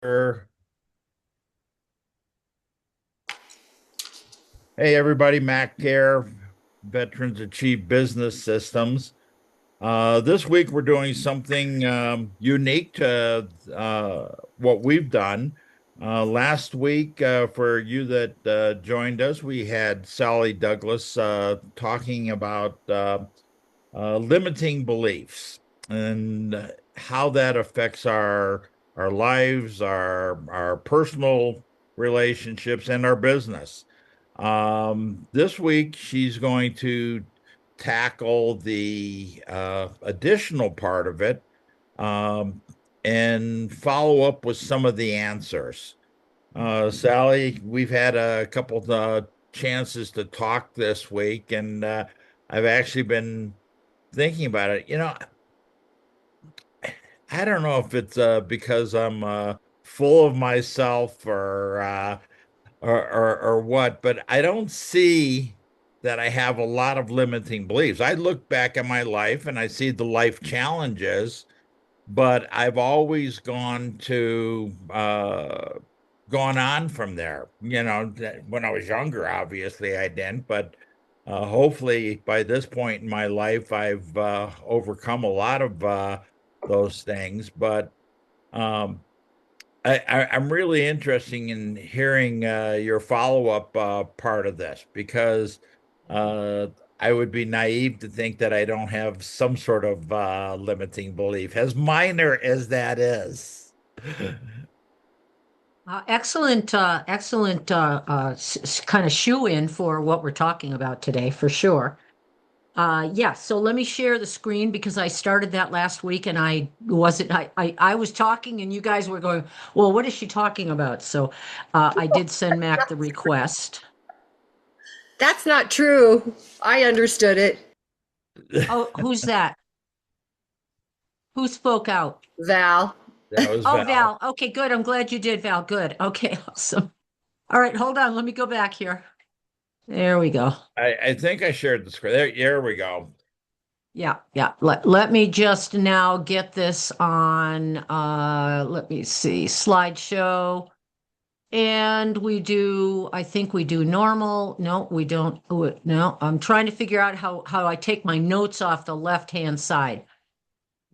Hey everybody, Mac here, Veterans Achieve Business Systems. This week we're doing something unique to what we've done. Last week, for you that joined us, we had Sally Douglas talking about limiting beliefs and how that affects our lives, our personal relationships, and our business. This week, she's going to tackle the additional part of it and follow up with some of the answers. Sally, we've had a couple of chances to talk this week, and I've actually been thinking about it. I don't know if it's because I'm full of myself or what, but I don't see that I have a lot of limiting beliefs. I look back at my life and I see the life challenges, but I've always gone on from there. When I was younger, obviously I didn't, but hopefully by this point in my life, I've overcome a lot of those things. But um, I'm really interested in hearing your follow-up part of this because uh, I would be naive to think that I don't have some sort of limiting belief, as minor as that is. Excellent kind of shoe in for what we're talking about today, for sure. Yeah, so let me share the screen because I started that last week and I was talking and you guys were going, well, what is she talking about? So I did send Mac the request. That's not true. I understood it. Oh, who's that? Who spoke out? Val. That was Oh, Val. Val. Okay, good. I'm glad you did, Val. Good. Okay, awesome. All right, hold on. Let me go back here. There we go. I think I shared the screen. There we go. Yeah. Let me just now get this on, let me see, slideshow. And I think we do normal. No, we don't. No, I'm trying to figure out how I take my notes off the left-hand side.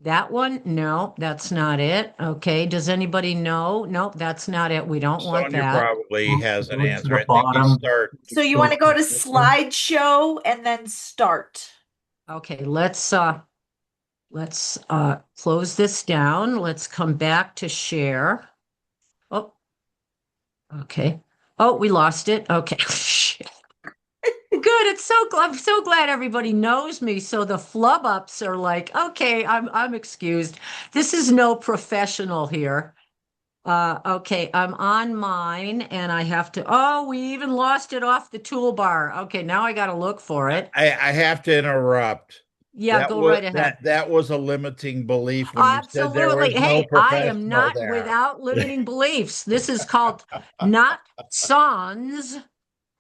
That one? No, that's not it. Okay. Does anybody know? Nope, that's not it. We don't want Sonja that. probably has an Go to answer. the I think we bottom. start. So you want to go to slideshow and then start. Okay, let's close this down. Let's come back to share. Oh, okay. Oh, we lost it. Okay. Good. I'm so glad everybody knows me. So the flub ups are like, okay, I'm excused. This is no professional here. Okay, I'm on mine and I have to, oh, we even lost it off the toolbar. Okay, now I got to look for it. I have to interrupt. Yeah, go right ahead. That was a limiting belief when you said there Absolutely. was no Hey, I am professional not there. without limiting beliefs. This is called not sans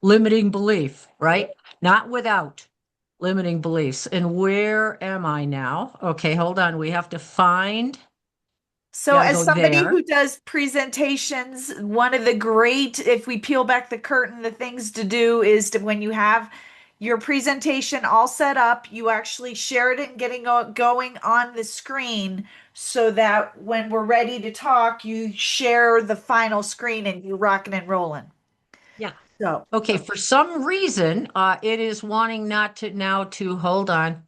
limiting belief, right? Not without limiting beliefs. And where am I now? Okay, hold on. We have to find. So Gotta as go somebody there. who does presentations, one of the great, if we peel back the curtain, the things to do is to when you have your presentation all set up, you actually share it and getting going on the screen so that when we're ready to talk, you share the final screen and you're rocking and rolling. Yeah. So Okay, for some reason, it is wanting not to now to hold on.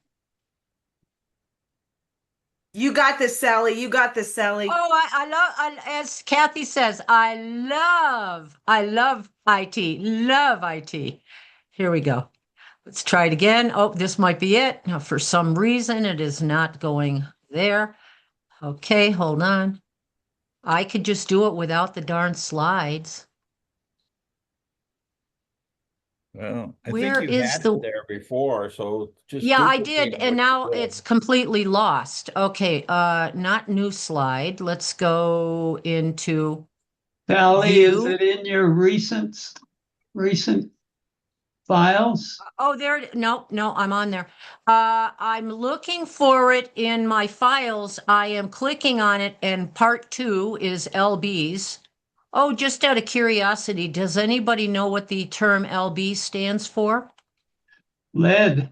you got this, Sally. You got this, Sally. Oh, as Kathy says, I love IT, love IT. Here we go. Let's try it again. Oh, this might be it. Now, for some reason, it is not going there. Okay, hold on. I could just do it without the darn slides. Well, I think Where you is had it the, there before, so just yeah, I duplicate did, and what you now did. it's completely lost. Okay, not new slide. Let's go into Sally, is view. it in your recent Files. Oh, there. No, I'm on there. I'm looking for it in my files. I am clicking on it, and part 2 is LBs. Oh, just out of curiosity, does anybody know what the term LB stands for? Lead.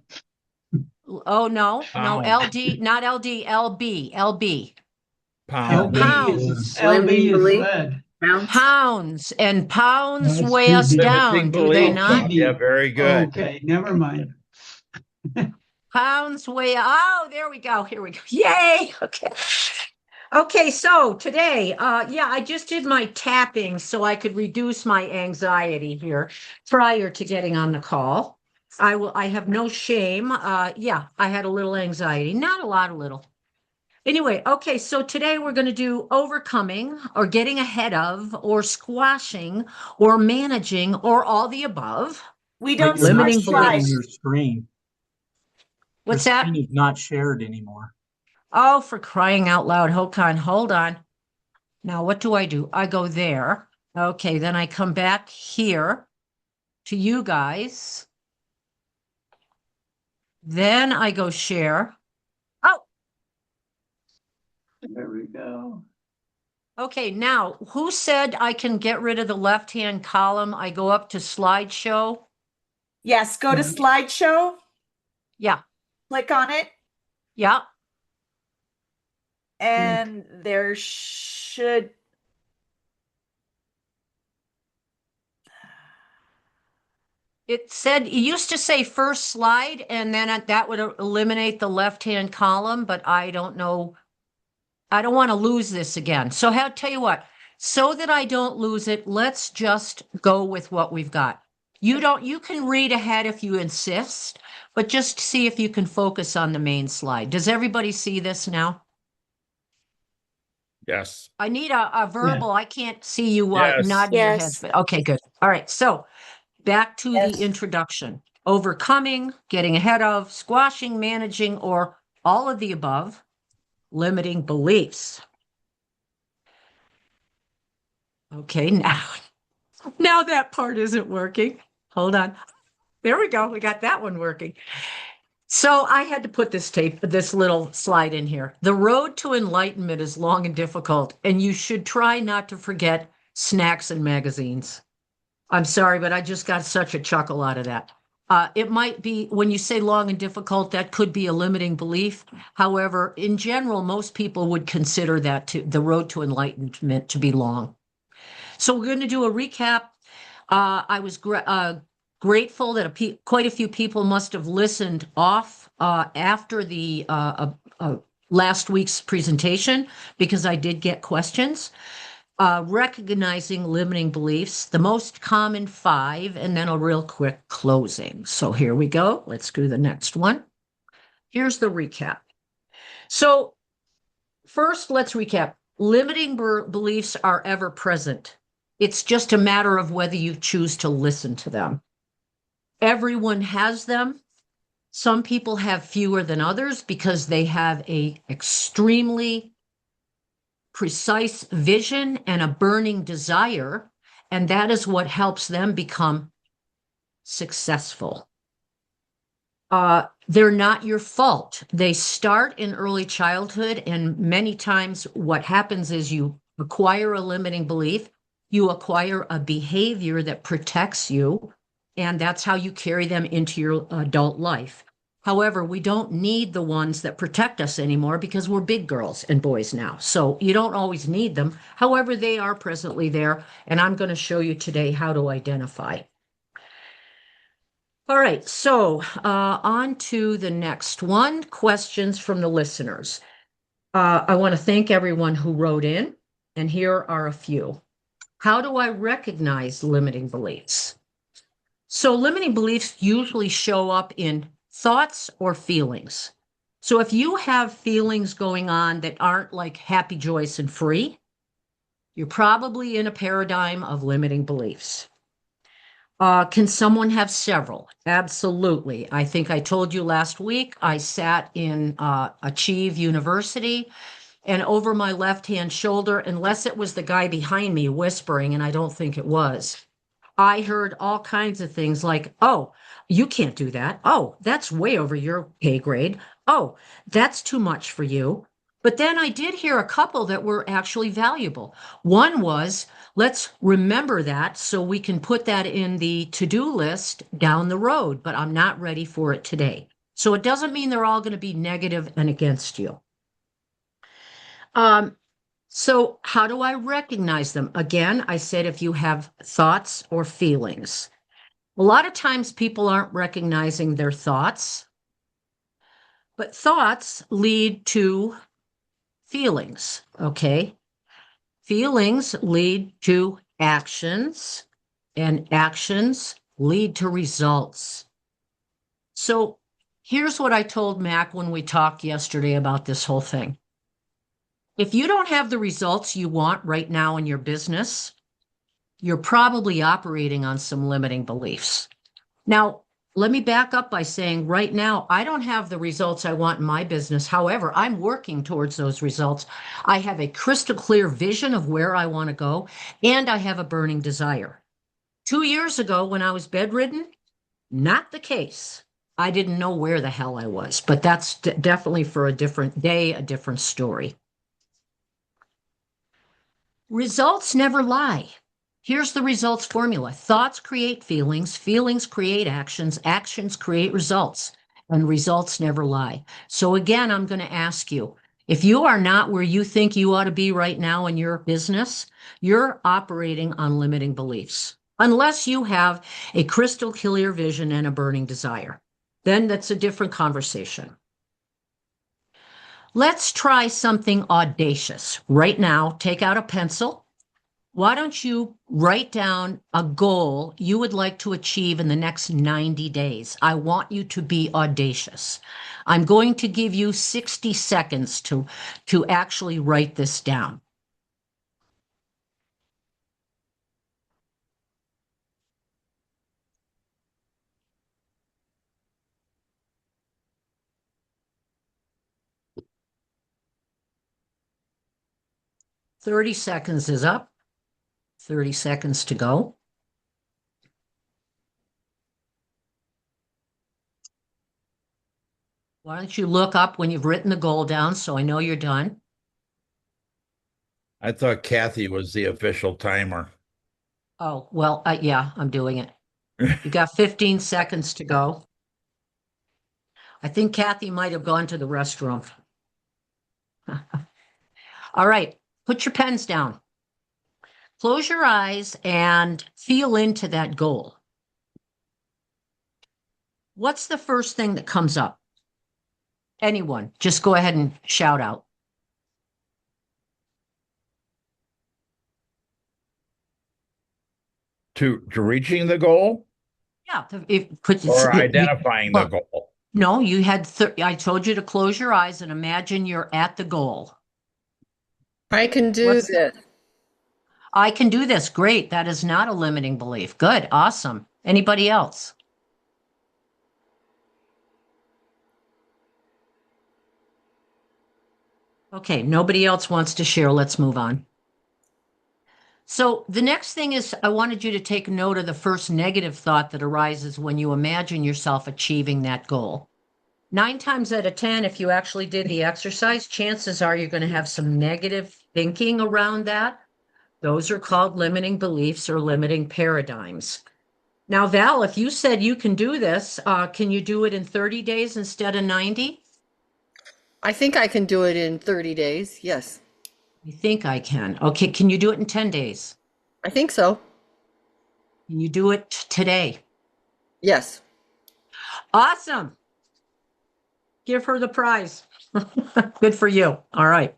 Oh, no, Pound. LD, not LD, LB. Pound. Pounds. LB is belief. lead. Pounds. And pounds That's weigh too us deep. down, Limiting do they belief. not? Yeah, very good. Okay, never mind. Pounds weigh. Oh, there we go. Here we go. Yay. Okay. Okay, so today, I just did my tapping so I could reduce my anxiety here prior to getting on the call. I have no shame. I had a little anxiety, not a lot, a little. Anyway, okay, so today we're going to do overcoming or getting ahead of or squashing or managing or all the above. We don't You're not Limiting squash sharing slides. your screen. What's Your that? screen is not shared anymore. Oh, for crying out loud. Hold on. Now, what do? I go there. Okay, then I come back here to you guys. Then I go share. Oh, There we go. okay. Now, who said I can get rid of the left-hand column? I go up to slideshow. Yes, go to slideshow, Yeah, click on it, yeah. and there should. It used to say first slide, and then that would eliminate the left-hand column, but I don't know. I don't want to lose this again. So I'll tell you what, so that I don't lose it, let's just go with what we've got. You can read ahead if you insist, but just see if you can focus on the main slide. Does everybody see this now? Yes. I need a verbal. I can't see you Yes. nodding your Yes. heads. But okay, good. All right. So back to Yes. the introduction. Overcoming, getting ahead of, squashing, managing, or all of the above, limiting beliefs. Okay, now that part isn't working. Hold on. There we go. We got that one working. So I had to put this little slide in here. The road to enlightenment is long and difficult, and you should try not to forget snacks and magazines. I'm sorry, but I just got such a chuckle out of that. It might be, when you say long and difficult, that could be a limiting belief. However, in general, most people would consider the road to enlightenment to be long. So we're going to do a recap. I was grateful that quite a few people must have listened off after the last week's presentation, because I did get questions. Recognizing limiting beliefs, the most common 5, and then a real quick closing. So here we go. Let's do the next one. Here's the recap. So first, let's recap. Limiting beliefs are ever present. It's just a matter of whether you choose to listen to them. Everyone has them. Some people have fewer than others because they have a extremely precise vision and a burning desire, and that is what helps them become successful. They're not your fault. They start in early childhood, and many times what happens is you acquire a limiting belief, you acquire a behavior that protects you, and that's how you carry them into your adult life. However, we don't need the ones that protect us anymore because we're big girls and boys now. So you don't always need them. However, they are presently there, and I'm going to show you today how to identify. All right, so on to the next one, questions from the listeners. I want to thank everyone who wrote in, and here are a few. How do I recognize limiting beliefs? So limiting beliefs usually show up in thoughts or feelings. So if you have feelings going on that aren't like happy, joyous, and free, you're probably in a paradigm of limiting beliefs. Can someone have several? Absolutely. I think I told you last week, I sat in Achieve University, and over my left-hand shoulder, unless it was the guy behind me whispering, and I don't think it was, I heard all kinds of things like, oh, you can't do that. Oh, that's way over your pay grade. Oh, that's too much for you. But then I did hear a couple that were actually valuable. One was, let's remember that so we can put that in the to-do list down the road, but I'm not ready for it today. So it doesn't mean they're all going to be negative and against you. So how do I recognize them? Again, I said if you have thoughts or feelings. A lot of times people aren't recognizing their thoughts, but thoughts lead to feelings, okay? Feelings lead to actions, and actions lead to results. So here's what I told Mac when we talked yesterday about this whole thing. If you don't have the results you want right now in your business, you're probably operating on some limiting beliefs. Now, let me back up by saying right now, I don't have the results I want in my business. However, I'm working towards those results. I have a crystal clear vision of where I want to go, and I have a burning desire. 2 years ago, when I was bedridden, not the case. I didn't know where the hell I was, but that's definitely for a different day, a different story. Results never lie. Here's the results formula. Thoughts create feelings, feelings create actions, actions create results, and results never lie. So again, I'm going to ask you, if you are not where you think you ought to be right now in your business, you're operating on limiting beliefs, unless you have a crystal clear vision and a burning desire. Then that's a different conversation. Let's try something audacious. Right now, take out a pencil. Why don't you write down a goal you would like to achieve in the next 90 days? I want you to be audacious. I'm going to give you 60 seconds to actually write this down. "30 seconds is up. 30 seconds to go. Why don't you look up when you've written the goal down so I know you're done? I thought Kathy was the official timer. Oh, well, yeah, I'm doing it. You got 15 seconds to go. I think Kathy might have gone to the restroom. All right, put your pens down. Close your eyes and feel into that goal. What's the first thing that comes up? Anyone, just go ahead and shout out. To reaching the goal Yeah, or identifying the goal? No, you had, I told you to close your eyes and imagine you're at the goal. I can do this. I can do this. Great. That is not a limiting belief. Good. Awesome. Anybody else? Okay, nobody else wants to share. Let's move on. So the next thing is I wanted you to take note of the first negative thought that arises when you imagine yourself achieving that goal. 9 times out of 10, if you actually did the exercise, chances are you're going to have some negative thinking around that. Those are called limiting beliefs or limiting paradigms. Now, Val, if you said you can do this, can you do it in 30 days instead of 90? I think I can do it in 30 days. Yes, You think I can. Okay, can you do it in 10 days? I think so. Can you do it today? Yes. Awesome. Give her the prize. Good for you. All right.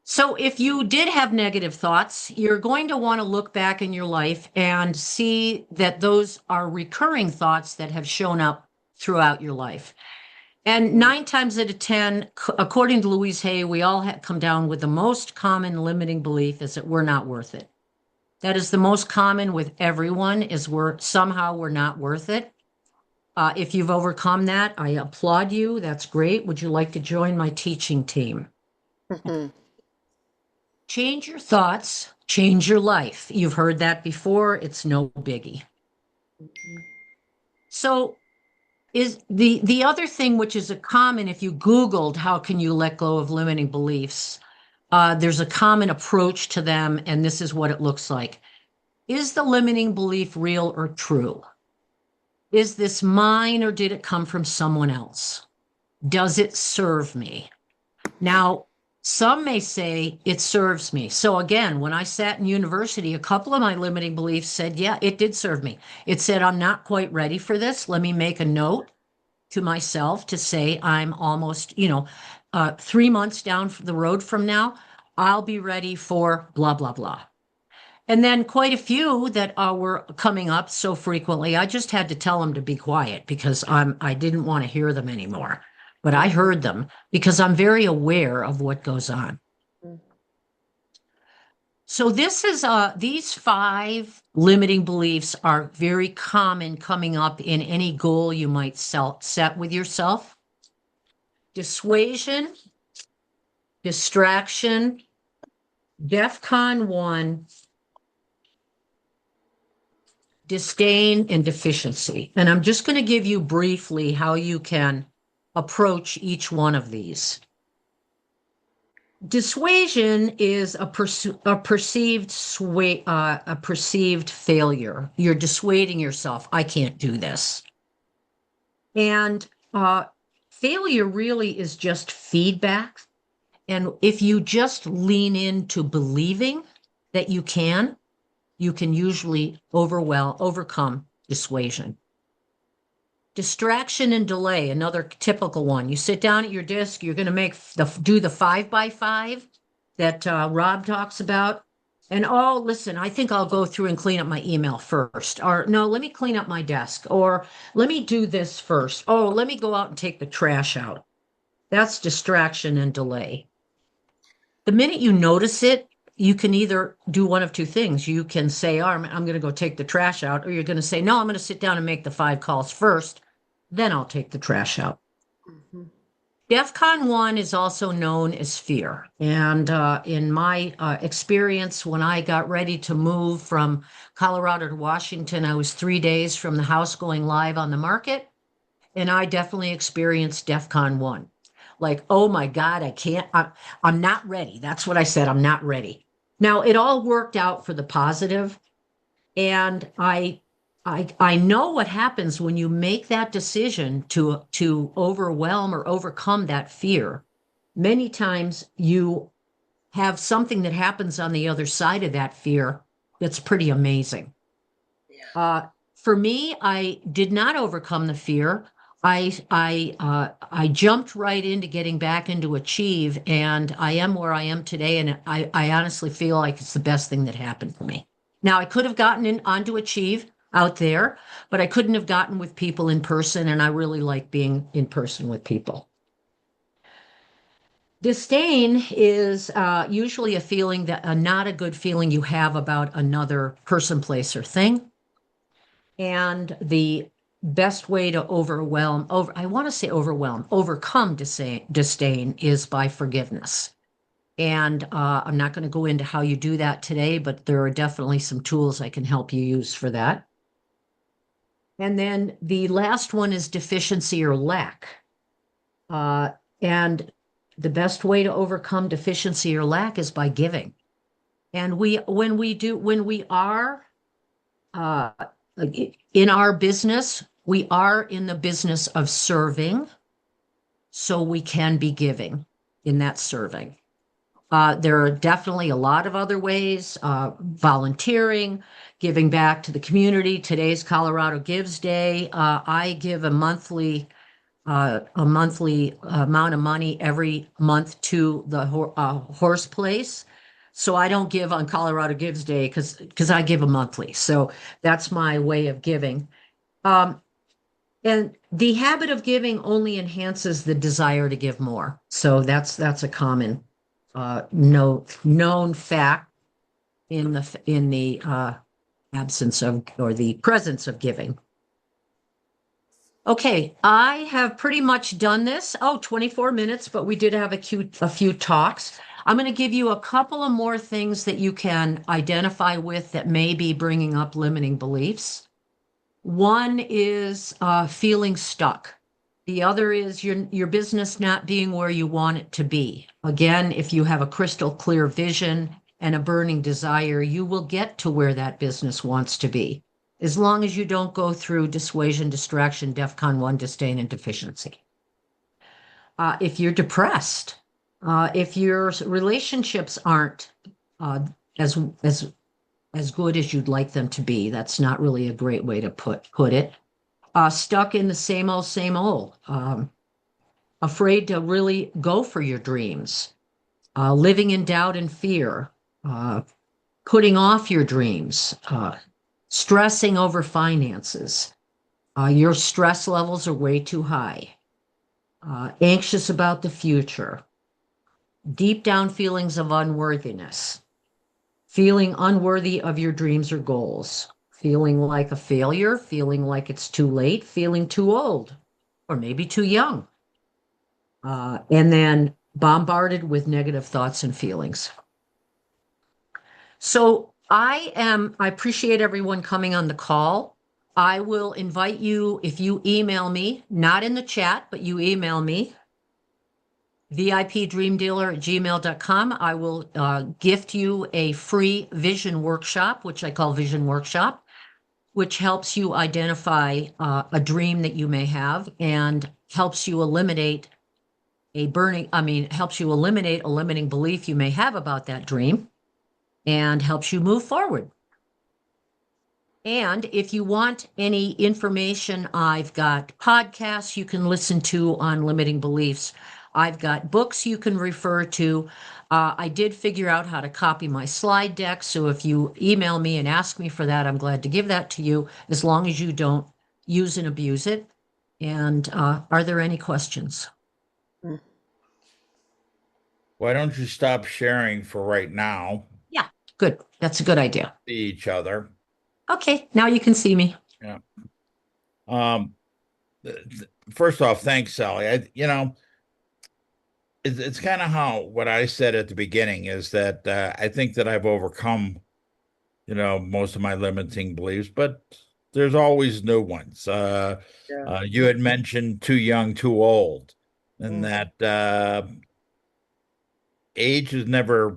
So if you did have negative thoughts, you're going to want to look back in your life and see that those are recurring thoughts that have shown up throughout your life. And 9 times out of 10, according to Louise Hay, we all come down with the most common limiting belief is that we're not worth it. That is the most common with everyone, is we're not worth it. If you've overcome that, I applaud you. That's great. Would you like to join my teaching team? Change your thoughts, change your life. You've heard that before. It's no biggie. So is the other thing, which is a common, if you Googled how can you let go of limiting beliefs, there's a common approach to them, and this is what it looks like. Is the limiting belief real or true? Is this mine or did it come from someone else? Does it serve me? Now, some may say it serves me. So again, when I sat in university, a couple of my limiting beliefs said, yeah, it did serve me. It said, I'm not quite ready for this. Let me make a note to myself to say I'm almost, 3 months down the road from now, I'll be ready for blah, blah, blah. And then quite a few that were coming up so frequently, I just had to tell them to be quiet because I didn't want to hear them anymore. But I heard them because I'm very aware of what goes on. So this is these 5 limiting beliefs are very common coming up in any goal you might set with yourself. Dissuasion, distraction, DEFCON 1, disdain, and deficiency. And I'm just going to give you briefly how you can approach each one of these. Dissuasion is a perceived failure. You're dissuading yourself. I can't do this. And failure really is just feedback. And if you just lean into believing that you can usually overcome dissuasion. Distraction and delay, another typical one. You sit down at your desk, you're going to do the 5x5 that Rob talks about. And listen, I think I'll go through and clean up my email first. Or no, let me clean up my desk. Or let me do this first. Oh, let me go out and take the trash out. That's distraction and delay. The minute you notice it, you can either do one of two things. You can say, I'm going to go take the trash out, or you're going to say, no, I'm going to sit down and make the 5 calls first, then I'll take the trash out. DEFCON 1 is also known as fear. And in my experience, when I got ready to move from Colorado to Washington, I was 3 days from the house going live on the market. And I definitely experienced DEFCON 1. Like, oh my God, I'm not ready. That's what I said. I'm not ready. Now, it all worked out for the positive, and I know what happens when you make that decision to overwhelm or overcome that fear. Many times you have something that happens on the other side of that fear that's pretty amazing. For me, I did not overcome the fear. I jumped right into getting back into Achieve, and I am where I am today, and I honestly feel like it's the best thing that happened for me. Now, I could have gotten onto Achieve out there, but I couldn't have gotten with people in person, and I really like being in person with people. Disdain is usually a feeling not a good feeling you have about another person, place, or thing. And the best way to overcome disdain is by forgiveness. And I'm not going to go into how you do that today, but there are definitely some tools I can help you use for that. And then the last one is deficiency or lack. And the best way to overcome deficiency or lack is by giving. And when we are in our business, we are in the business of serving, so we can be giving in that serving. There are definitely a lot of other ways, volunteering, giving back to the community. Today's Colorado Gives Day. I give a monthly amount of money every month to the horse place. So I don't give on Colorado Gives Day because I give a monthly. So that's my way of giving. And the habit of giving only enhances the desire to give more. So that's a common known fact in the absence of or the presence of giving. Okay, I have pretty much done this. Oh, 24 minutes, but we did have a few talks. I'm going to give you a couple of more things that you can identify with that may be bringing up limiting beliefs. One is feeling stuck. The other is your business not being where you want it to be. Again, if you have a crystal clear vision and a burning desire, you will get to where that business wants to be, as long as you don't go through dissuasion, distraction, DEFCON 1, disdain, and deficiency. If you're depressed, if your relationships aren't as as good as you'd like them to be, that's not really a great way to put it. Stuck in the same old, afraid to really go for your dreams, living in doubt and fear, putting off your dreams, stressing over finances. Your stress levels are way too high. Anxious about the future. Deep down feelings of unworthiness. Feeling unworthy of your dreams or goals. Feeling like a failure. Feeling like it's too late. Feeling too old. Or maybe too young. And then bombarded with negative thoughts and feelings. So I appreciate everyone coming on the call. I will invite you, if you email me, not in the chat, but you email me, vipdreamdealer@gmail.com. I will gift you a free vision workshop, which I call Vision Workshop, which helps you identify a dream that you may have and helps you eliminate helps you eliminate a limiting belief you may have about that dream and helps you move forward. And if you want any information, I've got podcasts you can listen to on limiting beliefs. I've got books you can refer to. I did figure out how to copy my slide deck. So if you email me and ask me for that, I'm glad to give that to you, as long as you don't use and abuse it. And are there any questions? Why don't you stop sharing for right now? Yeah, good. That's a good idea. See each other. Okay, now you can see me. Yeah. First off, thanks, Sally. It's kind of how what I said at the beginning is that I think that I've overcome, most of my limiting beliefs, but there's always new ones. You had mentioned too young, too old, and that age has never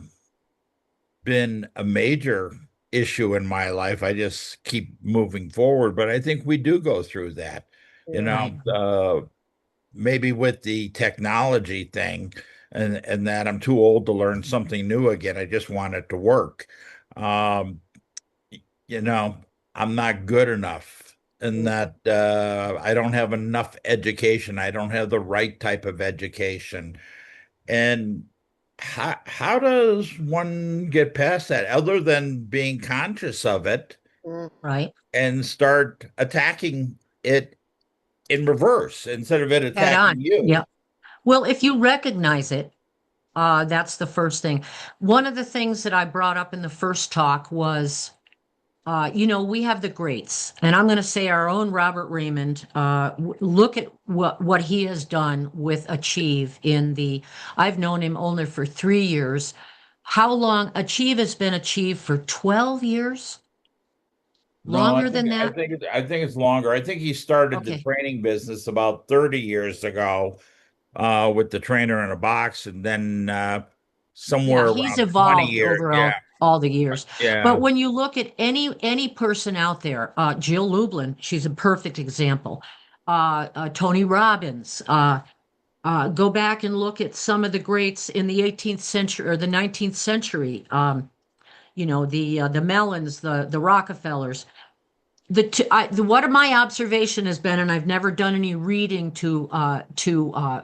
been a major issue in my life. I just keep moving forward, but I think we do go through that, maybe with the technology thing and that I'm too old to learn something new again. I just want it to work. I'm not good enough and that I don't have enough education. I don't have the right type of education. And how does one get past that other than being conscious of it, right, and start attacking it in reverse instead of it attacking you? Yeah. Well, if you recognize it, that's the first thing. One of the things that I brought up in the first talk was, we have the greats, and I'm going to say our own Robert Raymond. Look at what he has done with Achieve I've known him only for 3 years. How long? Achieve has been Achieve for 12 years? Longer than that? I think it's longer. I think he started the training business about 30 years ago with the trainer in a box, and then somewhere he's around evolved 20 years. over all the years. Yeah. But when you look at any person out there, Jill Lublin, she's a perfect example. Tony Robbins. Go back and look at some of the greats in the 18th century or the 19th century. The Mellons, the Rockefellers. What my observation has been, and I've never done any reading to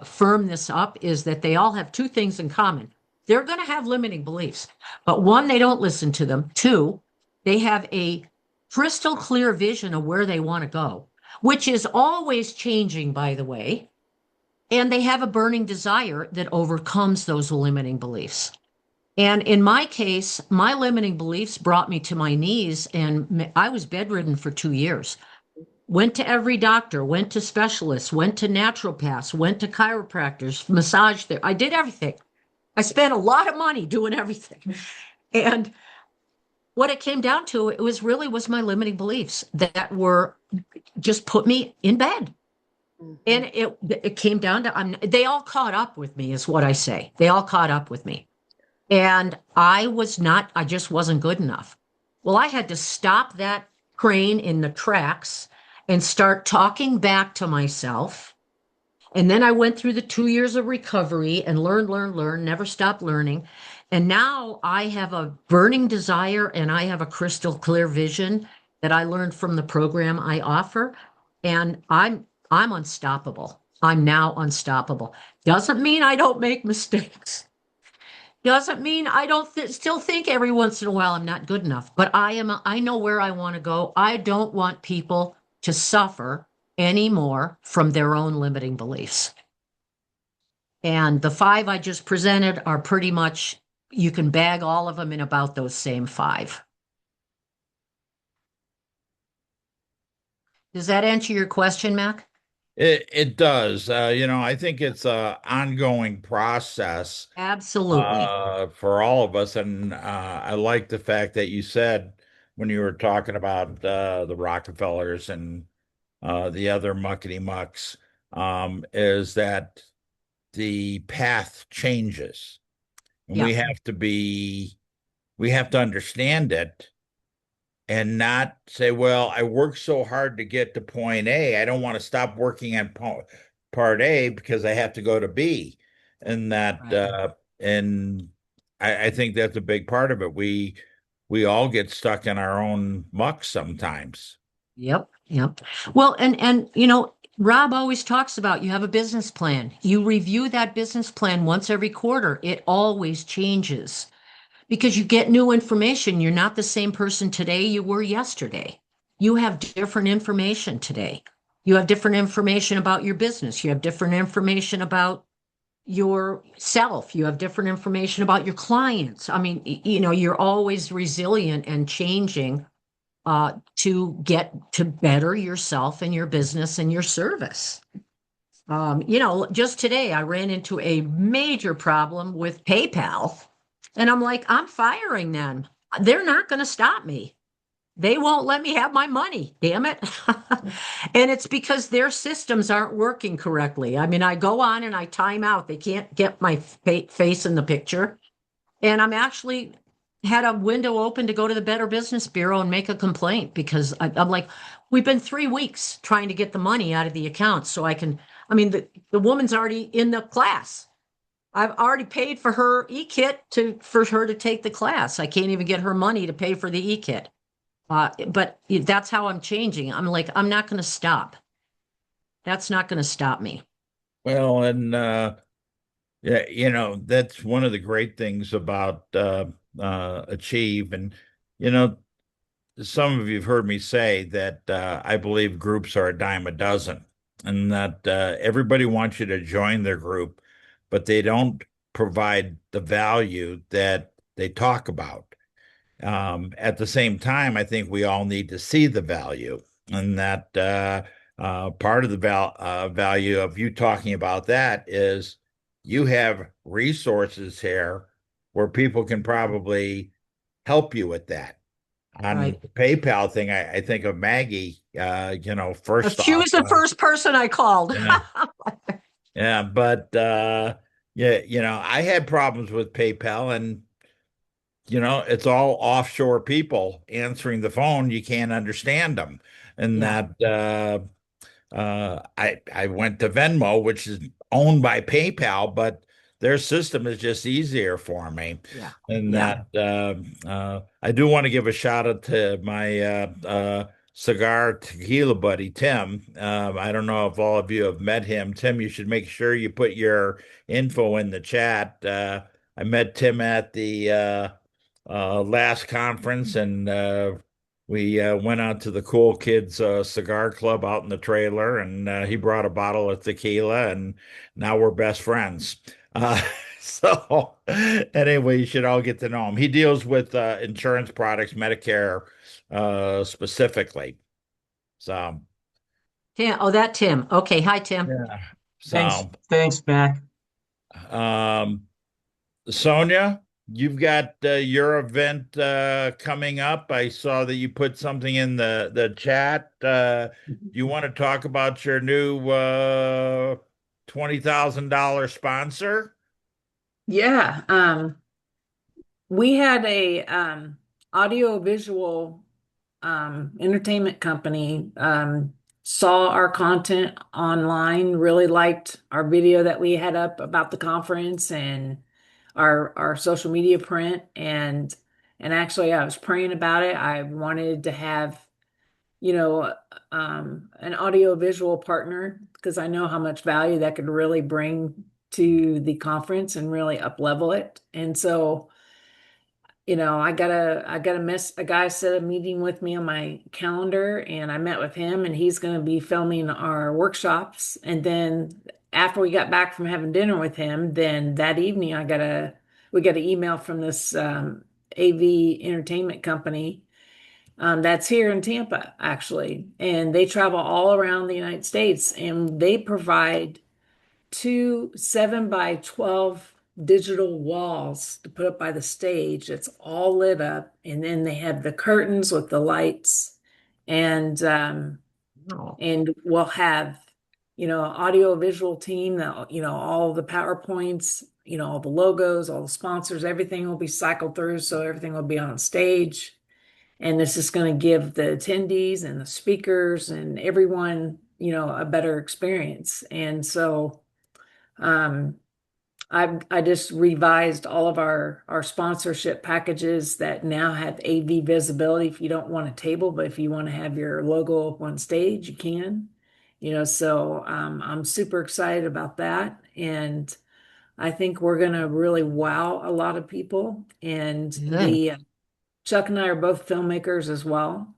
firm this up, is that they all have two things in common. They're going to have limiting beliefs, but one, they don't listen to them. Two, they have a crystal clear vision of where they want to go, which is always changing, by the way. And they have a burning desire that overcomes those limiting beliefs. And in my case, my limiting beliefs brought me to my knees, and I was bedridden for 2 years. went to every doctor, went to specialists, went to naturopaths, went to chiropractors, massage there. I did everything. I spent a lot of money doing everything. And what it came down to, it was really was my limiting beliefs that were just put me in bed. And it came down to they all caught up with me, is what I say. They all caught up with me. And I just wasn't good enough. Well, I had to stop that train in the tracks and start talking back to myself. And then I went through the 2 years of recovery and learn, never stop learning. And now I have a burning desire and I have a crystal clear vision that I learned from the program I offer. And I'm unstoppable. I'm now unstoppable. Doesn't mean I don't make mistakes. Doesn't mean I don't still think every once in a while I'm not good enough, but I know where I want to go. I don't want people to suffer anymore from their own limiting beliefs. And the 5 I just presented are pretty much, you can bag all of them in about those same 5. Does that answer your question, Mac? It does. I think it's a ongoing process Absolutely. for all of us. And I like the fact that you said when you were talking about the Rockefellers and the other muckety mucks, is that the path changes. And Yeah. we have to understand it and not say, well, I worked so hard to get to point A. I don't want to stop working on part A because I have to go to B. And that, Right. and I think that's a big part of it. We all get stuck in our own muck sometimes. Yep. Well, and Rob always talks about you have a business plan. You review that business plan once every quarter. It always changes because you get new information. You're not the same person today you were yesterday. You have different information today. You have different information about your business. You have different information about yourself. You have different information about your clients. I mean, you're always resilient and changing to get to better yourself and your business and your service. Just today I ran into a major problem with PayPal, and I'm like, I'm firing them. They're not going to stop me. They won't let me have my money, damn it. And it's because their systems aren't working correctly. I mean, I go on and I time out. They can't get my face in the picture. And I'm actually had a window open to go to the Better Business Bureau and make a complaint because I'm like, we've been 3 weeks trying to get the money out of the account so the woman's already in the class. I've already paid for her e-kit for her to take the class. I can't even get her money to pay for the e-kit. But that's how I'm changing. I'm like, I'm not going to stop. That's not going to stop me. Well, and yeah, that's one of the great things about Achieve. And, you know, some of you have heard me say that I believe groups are a dime a dozen, and that everybody wants you to join their group, but they don't provide the value that they talk about. At the same time, I think we all need to see the value, and that part of the value of you talking about that is you have resources here where people can probably help you with that. On Right. the PayPal thing, I think of Maggie, first She off. was the first person I called. Yeah. Yeah, but yeah, I had problems with PayPal, and it's all offshore people answering the phone. You can't understand them. And Yeah. that I went to Venmo, which is owned by PayPal, but their system is just easier for me. Yeah. And Yeah. that I do want to give a shout out to my cigar tequila buddy, Tim. I don't know if all of you have met him. Tim, you should make sure you put your info in the chat. I met Tim at the last conference, and we went out to the Cool Kids Cigar Club out in the trailer, and he brought a bottle of tequila, and now we're best friends. Uh, so anyway, you should all get to know him. He deals with insurance products, Medicare specifically. So Tim. Oh, that Tim. Okay. Hi, Tim. Yeah. Thanks, So, thanks, Mac. um, Sonja, you've got your event coming up. I saw that you put something in the chat. You want to talk about your new $20,000 sponsor? Yeah, we had a audio visual entertainment company saw our content online, really liked our video that we had up about the conference and our social media print and actually I was praying about it. I wanted to have, you know, an audio visual partner because I know how much value that could really bring to the conference and really up level it. And so I got a miss a guy set a meeting with me on my calendar and I met with him and he's going to be filming our workshops. And then after we got back from having dinner with him, then that evening we got an email from this AV entertainment company that's here in Tampa actually. And they travel all around the United States and they provide two 7 by 12 digital walls to put up by the stage. It's all lit up, and then they have the curtains with the lights, and Oh, we'll have audio visual team that all the PowerPoints, all the logos, all the sponsors, everything will be cycled through, so everything will be on stage. And this is going to give the attendees and the speakers and everyone, a better experience. And so I just revised all of our sponsorship packages that now have AV visibility. If you don't want a table, but if you want to have your logo up on stage, you can. So I'm super excited about that, and I think we're gonna really wow a lot of people. And good. the Chuck and I are both filmmakers as well.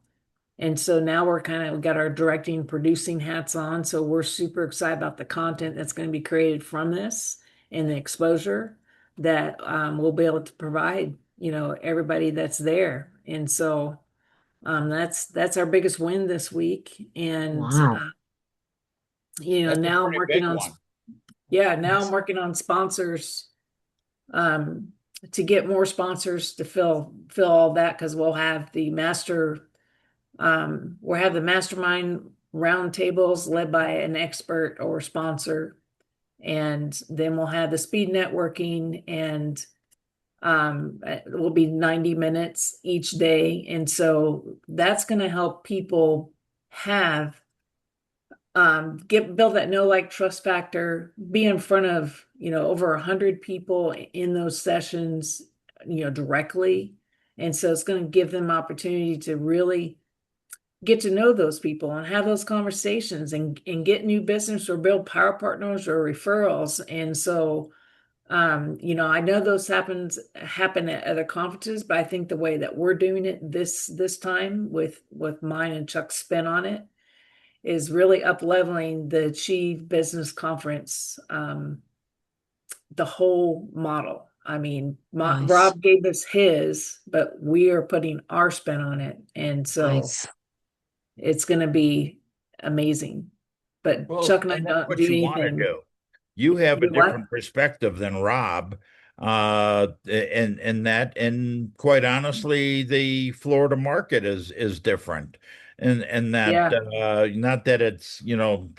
And so now we got our directing and producing hats on. So we're super excited about the content that's going to be created from this and the exposure that we'll be able to provide, everybody that's there. And so that's our biggest win this week. And Wow. That's a now I'm pretty working big on one. now I'm working on sponsors um to get more sponsors to fill all that because we'll have the mastermind roundtables led by an expert or sponsor. And then we'll have the speed networking and it will be 90 minutes each day. And so that's going to help people have build that know like trust factor, be in front of over 100 people in those sessions directly. And so it's going to give them opportunity to really get to know those people and have those conversations and get new business or build power partners or referrals. And so I know those happen at other conferences, but I think the way that we're doing it this time with mine and Chuck's spin on it is really up leveling the Achieve Business Conference, the whole model. I mean, Nice. Rob gave us his, but we are putting our spin on it. And so Nice. it's going to be amazing. But Well, Chuck and I and that's don't what do you want to anything. do. You have a Do what? different perspective than Rob, and quite honestly, the Florida market is different, and that Yeah, not that it's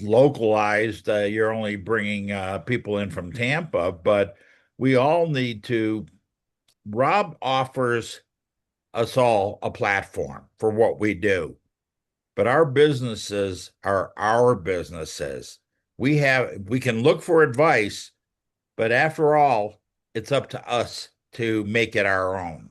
localized. You're only bringing people in from Tampa, but we all need to. Rob offers us all a platform for what we do. But our businesses are our businesses. We can look for advice, but after all, it's up to us to make it our own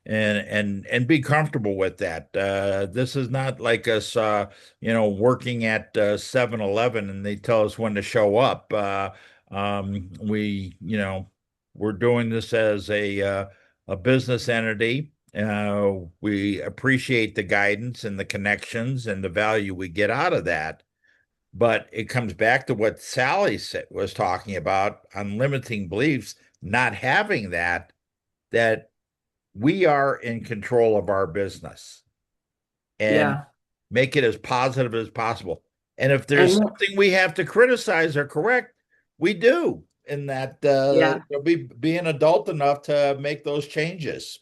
and be comfortable with that. This is not like us working at 7-Eleven and they tell us when to show up. We're doing this as a business entity. We appreciate the guidance and the connections and the value we get out of that. But it comes back to what Sally was talking about on limiting beliefs, not having that we are in control of our business and yeah, make it as positive as possible. And if there's And something we have to criticize or correct, we do. And that yeah. be an adult enough to make those changes.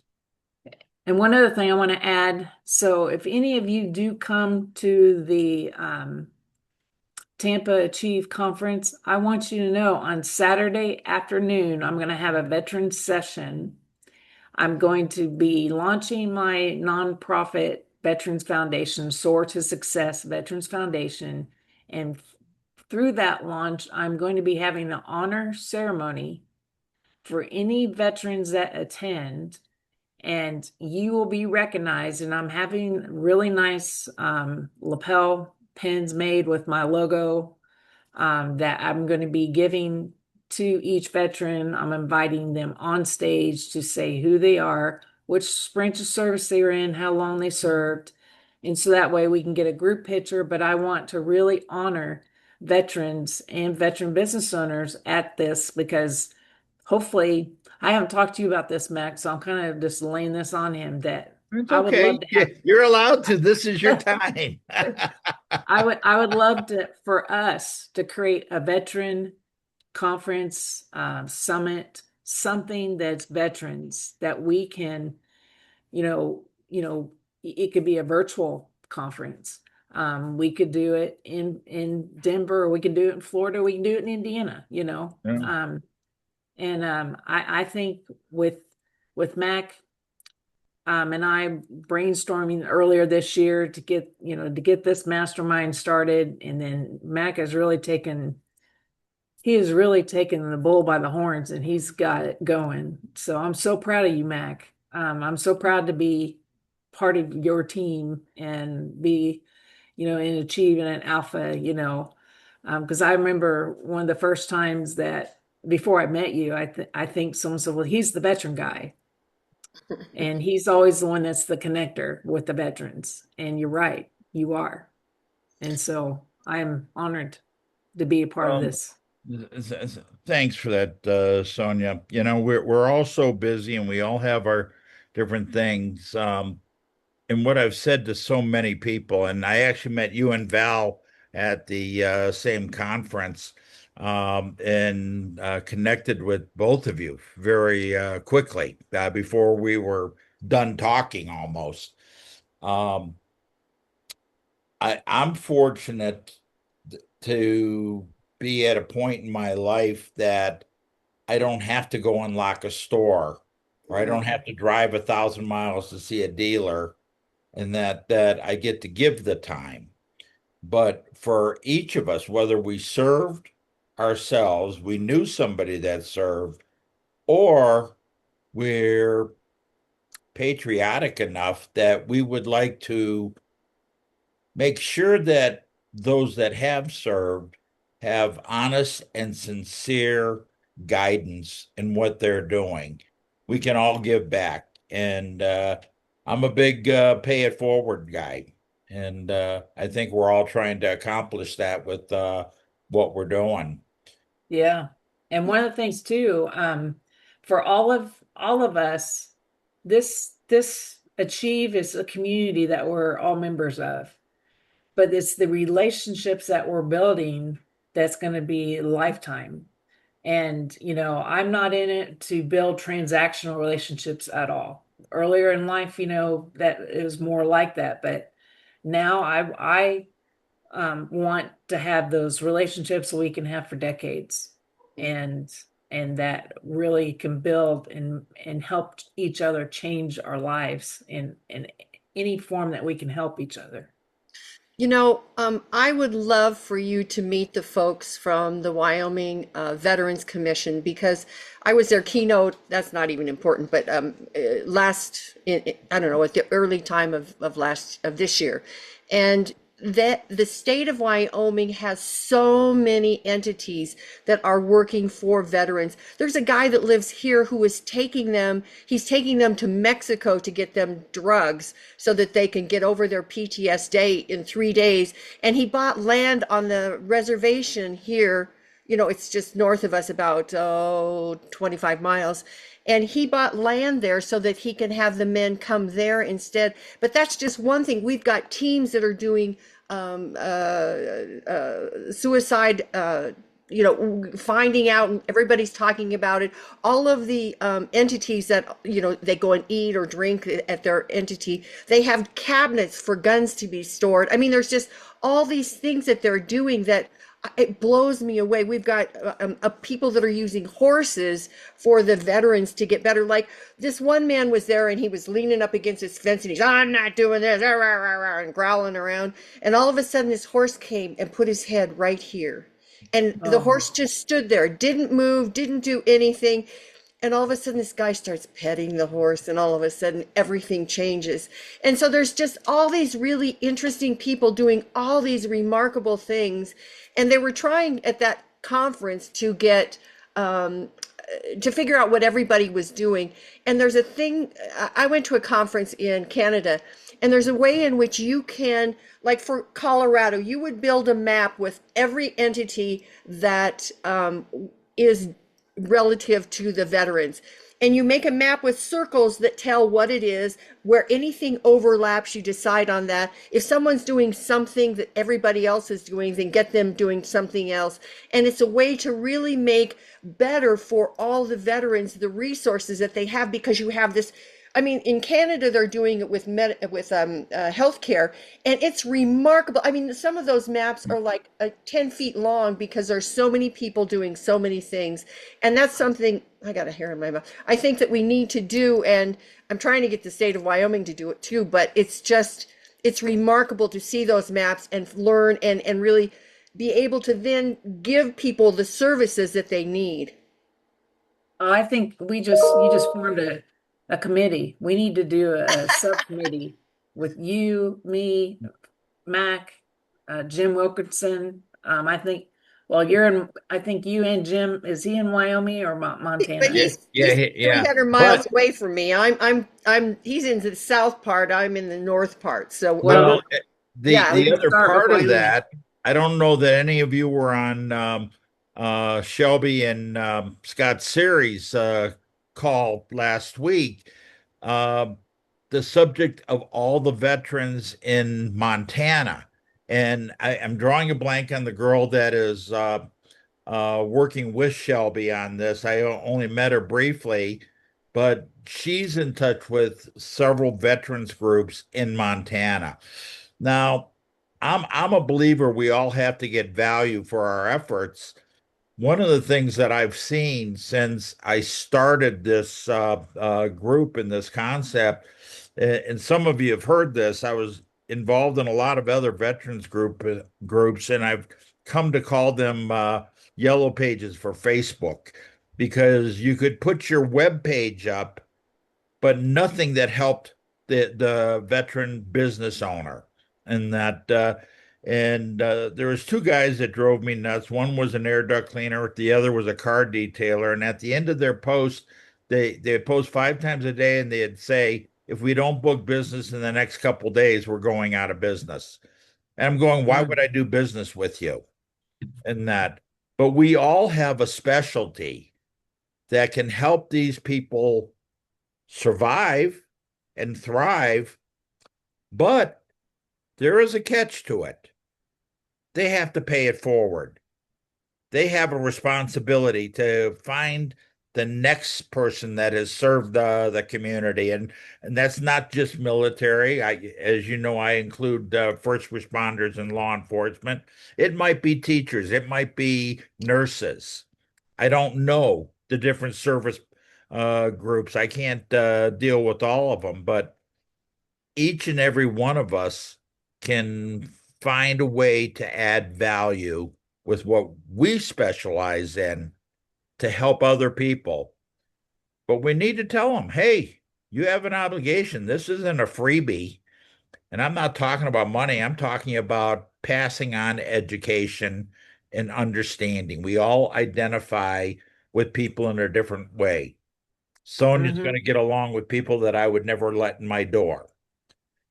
And one other thing I want to add, so if any of you do come to the Tampa Achieve Conference, I want you to know on Saturday afternoon, I'm going to have a veterans session. I'm going to be launching my nonprofit Veterans Foundation, Soar to Success Veterans Foundation. And through that launch, I'm going to be having an honor ceremony for any veterans that attend, and you will be recognized. And I'm having really nice lapel pins made with my logo that I'm going to be giving to each veteran. I'm inviting them on stage to say who they are, which branch of service they were in, how long they served. And so that way we can get a group picture. But I want to really honor veterans and veteran business owners at this, because hopefully, I haven't talked to you about this, Max, so I'm kind of just laying this on him that It's I would love okay. to Yeah, have. you're allowed to. This is your time. I would love to for us to create a veteran conference, summit, something that's veterans that we can, it could be a virtual conference. We could do it in Denver, or we could do it in Florida, we can do it in Indiana, Yeah. I think with Mac and I brainstorming earlier this year to get this mastermind started, and then Mac has really taken the bull by the horns, and he's got it going. So I'm so proud of you, Mac. I'm so proud to be part of your team and be, in Achieve and an Alpha, because I remember one of the first times that before I met you, I think someone said, well, he's the veteran guy. And he's always the one that's the connector with the veterans. And you're right, you are. And so I am honored to be a part of this. Thanks for that, Sonja. We're all so busy and we all have our different things. And what I've said to so many people, and I actually met you and Val at the same conference, and connected with both of you very quickly before we were done talking almost. Um, I'm fortunate to be at a point in my life that I don't have to go unlock a store, or I don't have to drive 1,000 miles to see a dealer, and that I get to give the time. But for each of us, whether we served ourselves, we knew somebody that served, or we're patriotic enough that we would like to make sure that those that have served have honest and sincere guidance in what they're doing. We can all give back. And I'm a big pay it forward guy. And I think we're all trying to accomplish that with what we're doing. Yeah. And one of the things too, for all of us, this Achieve is a community that we're all members of, but it's the relationships that we're building that's going to be lifetime. And, I'm not in it to build transactional relationships at all. Earlier in life, that it was more like that, but now I want to have those relationships we can have for decades, and that really can build and help each other change our lives in any form that we can help each other. I would love for you to meet the folks from the Wyoming Veterans Commission, because I was their keynote. That's not even important, but I don't know, at the early time of this year, and that the state of Wyoming has so many entities that are working for veterans. There's a guy that lives here who is he's taking them to Mexico to get them drugs so that they can get over their PTSD in 3 days. And he bought land on the reservation here. It's just north of us about 25 miles. And he bought land there so that he can have the men come there instead. But that's just one thing. We've got teams that are doing suicide, finding out, and everybody's talking about it. All of the entities that, they go and eat or drink at their entity, they have cabinets for guns to be stored. I mean, there's just all these things that they're doing that it blows me away. We've got people that are using horses for the veterans to get better. Like this one man was there and he was leaning up against his fence and he's, I'm not doing this, rah, rah, rah, rah, and growling around. And all of a sudden this horse came and put his head right here. And the horse just stood there, didn't move, didn't do anything. And all of a sudden this guy starts petting the horse and all of a sudden everything changes. And so there's just all these really interesting people doing all these remarkable things. And they were trying at that conference to get, to figure out what everybody was doing. And there's a thing, I went to a conference in Canada, and there's a way in which you can, like for Colorado, you would build a map with every entity that is relative to the veterans. And you make a map with circles that tell what it is. Where anything overlaps, you decide on that. If someone's doing something that everybody else is doing, then get them doing something else. And it's a way to really make better for all the veterans the resources that they have, because you have this. I mean, in Canada, they're doing it with healthcare, and it's remarkable. I mean, some of those maps are like 10 feet long because there's so many people doing so many things. And that's something, I got a hair in my mouth, I think that we need to do. And I'm trying to get the state of Wyoming to do it too, but it's remarkable to see those maps and learn and really be able to then give people the services that they need. I think you just formed a committee. We need to do a subcommittee with you, me, Mac, Jim Wilkinson. I think I think you and Jim, is he in Wyoming or Montana? But he's 300 miles away from me. He's in the south part. I'm in the north part. So the other part of that, I don't know that any of you were on Shelby and Scott Series call last week, the subject of all the veterans in Montana. And I'm drawing a blank on the girl that is working with Shelby on this. I only met her briefly, but she's in touch with several veterans groups in Montana. Now, I'm a believer we all have to get value for our efforts. One of the things that I've seen since I started this group and this concept, and some of you have heard this, I was involved in a lot of other veterans groups, and I've come to call them yellow pages for Facebook, because you could put your web page up, but nothing that helped the veteran business owner. And that there was two guys that drove me nuts. One was an air duct cleaner, the other was a car detailer. And at the end of their post, they'd post 5 times a day, and they'd say, if we don't book business in the next couple of days, we're going out of business. And I'm going, why would I do business with you? And that, but we all have a specialty that can help these people survive and thrive, but there is a catch to it. They have to pay it forward. They have a responsibility to find the next person that has served the community. And that's not just military. As you know, I include first responders and law enforcement. It might be teachers. It might be nurses. I don't know the different service groups. I can't deal with all of them, but each and every one of us can find a way to add value with what we specialize in to help other people. But we need to tell them, hey, you have an obligation. This isn't a freebie. And I'm not talking about money. I'm talking about passing on education and understanding. We all identify with people in a different way. Sonja's going to get along with people that I would never let in my door.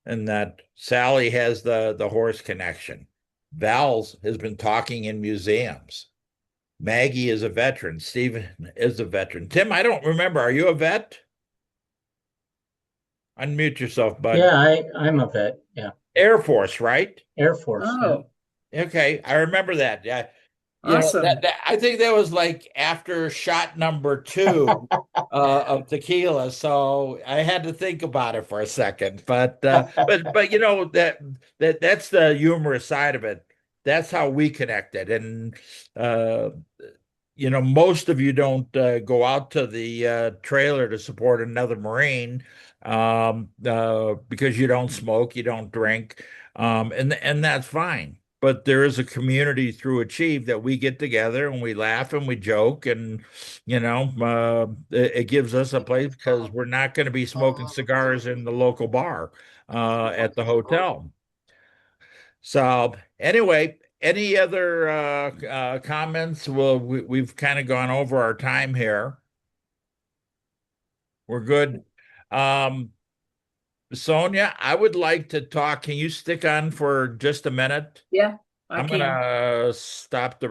And that Sally has the horse connection. Val's has been talking in museums. Maggie is a veteran. Stephen is a veteran. Tim, I don't remember. Are you a vet? Unmute yourself, bud. Yeah, I'm a vet. Yeah. Air Force, right? Air Force. Yeah. Oh, Okay, I remember that. Yeah, awesome. I think that was like after shot number two of tequila, so I had to think about it for a second. But that's the humorous side of it. That's how we connected, and uh, most of you don't go out to the trailer to support another Marine because you don't smoke, you don't drink, and that's fine. But there is a community through Achieve that we get together and we laugh and we joke, and it gives us a place because we're not going to be smoking cigars in the local bar at the hotel. So anyway, any other comments? Well, we've kind of gone over our time here. We're good. Um, Sonja, I would like to talk. Can you stick on for just a minute? Yeah, I I'm can. gonna stop the